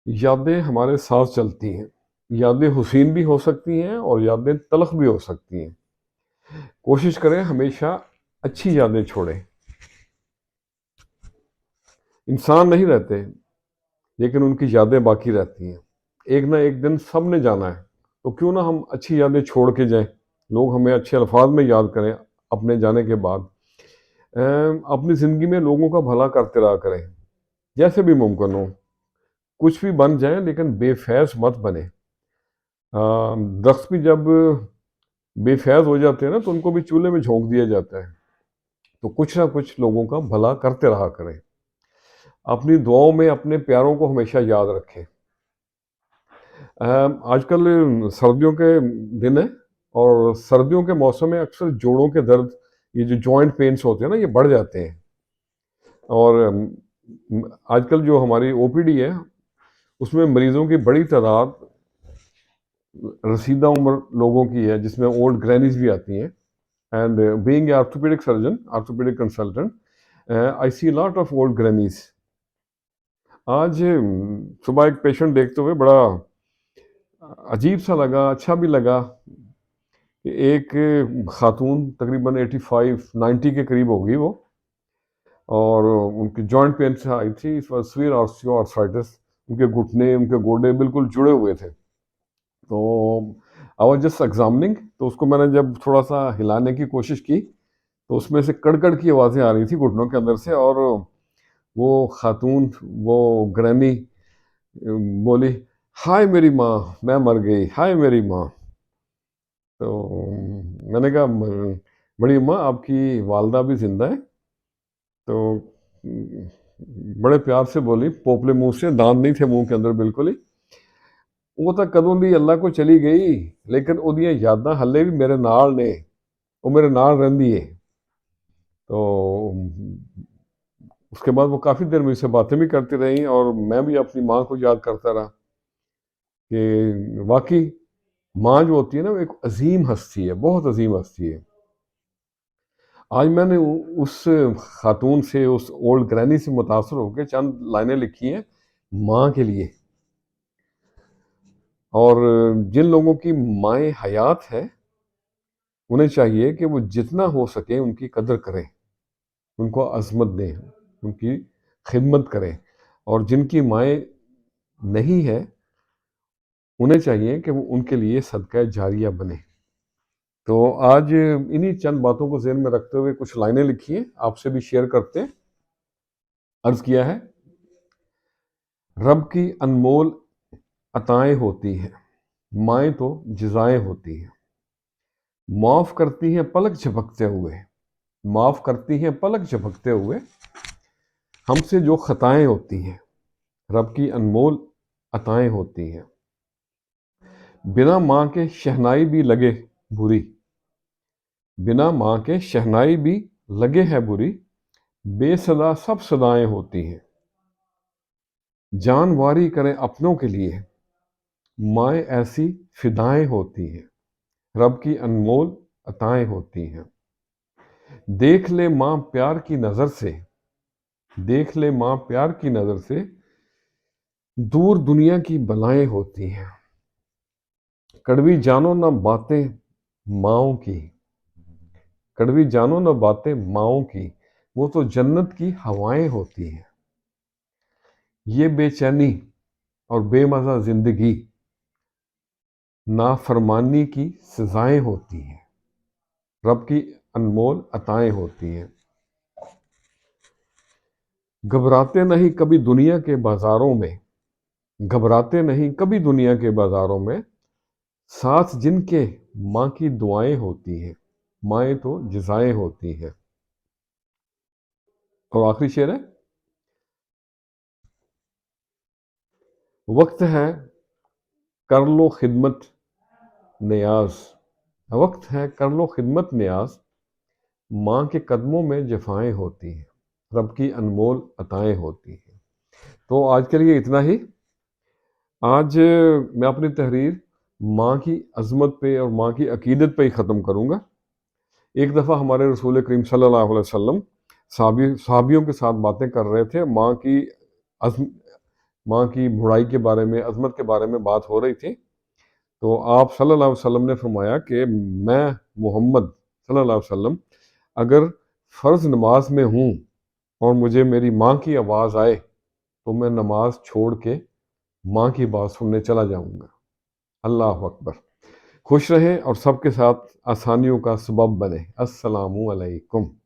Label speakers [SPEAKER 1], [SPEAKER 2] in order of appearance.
[SPEAKER 1] یادیں ہمارے ساتھ چلتی ہیں، یادیں حسین بھی ہو سکتی ہیں اور یادیں تلخ بھی ہو سکتی ہیں۔ کوشش کریں ہمیشہ اچھی یادیں چھوڑیں۔ انسان نہیں رہتے لیکن ان کی یادیں باقی رہتی ہیں۔ ایک نہ ایک دن سب نے جانا ہے، تو کیوں نہ ہم اچھی یادیں چھوڑ کے جائیں، لوگ ہمیں اچھے الفاظ میں یاد کریں اپنے جانے کے بعد۔ اپنی زندگی میں لوگوں کا بھلا کرتے رہا کریں جیسے بھی ممکن ہو، کچھ بھی بن جائیں لیکن بے فیض مت بنے۔ درخت بھی جب بے فیض ہو جاتے ہیں نا تو ان کو بھی چولہے میں جھونک دیا جاتا ہے۔ تو کچھ نہ کچھ لوگوں کا بھلا کرتے رہا کریں، اپنی دعاؤں میں اپنے پیاروں کو ہمیشہ یاد رکھیں۔ آج کل سردیوں کے دن ہیں اور سردیوں کے موسم میں اکثر جوڑوں کے درد، یہ جو جوائنٹ پینس ہوتے ہیں نا، یہ بڑھ جاتے ہیں۔ اور آج کل جو ہماری او پی ڈی ہے اس میں مریضوں کی بڑی تعداد رسیدہ عمر لوگوں کی ہے، جس میں اولڈ گرینیز بھی آتی ہیں۔ And being a orthopedic surgeon, orthopedic consultant, I see lot of old grannies. آج صبح ایک پیشنٹ دیکھتے ہوئے بڑا عجیب سا لگا، اچھا بھی لگا کہ ایک خاتون تقریباً 85-90 کے قریب ہوگی وہ، اور ان کی جوائنٹ پین سے آئی تھی، سویر آرتھرائٹس، ان کے گھٹنے، ان کے گوڈے بالکل جڑے ہوئے تھے۔ تو آئی واز جسٹ ایگزامننگ، تو اس کو میں نے جب تھوڑا سا ہلانے کی کوشش کی تو اس میں سے کڑکڑ کی آوازیں آ رہی تھی گھٹنوں کے اندر سے، اور وہ خاتون، وہ گرینی بولی، ہائے میری ماں، میں مر گئی، ہائے میری ماں۔ تو میں نے کہا بڑی اماں، آپ کی والدہ بھی زندہ ہے؟ تو بڑے پیار سے بولی، پوپلے منہ سے، دانت نہیں تھے منہ کے اندر بالکل ہی۔ وہ تو کدوں دی اللہ کو چلی گئی لیکن اودیاں یاداں ہلے بھی میرے نال نے، وہ میرے نال رہندی ہے۔ تو اس کے بعد وہ کافی دیر مجھ سے باتیں بھی کرتی رہیں اور میں بھی اپنی ماں کو یاد کرتا رہا کہ واقعی ماں جو ہوتی ہے نا، وہ ایک عظیم ہستی ہے، بہت عظیم ہستی ہے۔ آج میں نے اس خاتون سے، اس اولڈ گرینی سے متاثر ہو کے چند لائنیں لکھی ہیں ماں کے لیے۔ اور جن لوگوں کی مائیں حیات ہے انہیں چاہیے کہ وہ جتنا ہو سکے ان کی قدر کریں، ان کو عظمت دیں، ان کی خدمت کریں۔ اور جن کی مائیں نہیں ہے انہیں چاہیے کہ وہ ان کے لیے صدقہ جاریہ بنے۔ تو آج انہی چند باتوں کو ذہن میں رکھتے ہوئے کچھ لائنیں لکھی ہیں، آپ سے بھی شیئر کرتے ہیں۔ عرض کیا ہے، رب کی انمول عطائیں ہوتی ہیں، مائیں تو جزائیں ہوتی ہیں، معاف کرتی ہیں پلک جھپکتے ہوئے، معاف کرتی ہیں پلک جھپکتے ہوئے ہم سے جو خطائیں ہوتی ہیں، رب کی انمول عطائیں ہوتی ہیں۔ بنا ماں کے شہنائی بھی لگے بری، بنا ماں کے شہنائی بھی لگے ہے بری، بے صدا سب صدائیں ہوتی ہیں۔ جان واری کریں اپنوں کے لیے، مائیں ایسی فدائیں ہوتی ہیں، رب کی انمول عطائیں ہوتی ہیں۔ دیکھ لے ماں پیار کی نظر سے، دیکھ لے ماں پیار کی نظر سے، دور دنیا کی بلائیں ہوتی ہیں۔ کڑوی جانو نہ باتیں ماؤں کی، کڑوی جانو نہ باتیں ماؤں کی، وہ تو جنت کی ہوائیں ہوتی ہیں۔ یہ بے چینی اور بے مزہ زندگی نافرمانی کی سزائیں ہوتی ہیں، رب کی انمول عطائیں ہوتی ہیں۔ گھبراتے نہیں کبھی دنیا کے بازاروں میں، گھبراتے نہیں کبھی دنیا کے بازاروں میں، ساتھ جن کے ماں کی دعائیں ہوتی ہیں، مائیں تو جزائیں ہوتی ہیں۔ اور آخری شعر ہے، وقت ہے کر لو خدمت نیاز، وقت ہے کر لو خدمت نیاز، ماں کے قدموں میں جفائیں ہوتی ہیں، رب کی انمول عطائیں ہوتی ہیں۔ تو آج کے لیے اتنا ہی۔ آج میں اپنی تحریر ماں کی عظمت پہ اور ماں کی عقیدت پہ ہی ختم کروں گا۔ ایک دفعہ ہمارے رسول کریم صلی اللہ علیہ وسلم صحابیوں کے ساتھ باتیں کر رہے تھے، ماں کی ماں کی بڑائی کے بارے میں، عظمت کے بارے میں بات ہو رہی تھی، تو آپ صلی اللہ علیہ وسلم نے فرمایا کہ میں محمد صلی اللہ علیہ وسلم اگر فرض نماز میں ہوں اور مجھے میری ماں کی آواز آئے تو میں نماز چھوڑ کے ماں کی بات سننے چلا جاؤں گا۔ اللہ اکبر۔ خوش رہیں اور سب کے ساتھ آسانیوں کا سبب بنے۔ السلام علیکم۔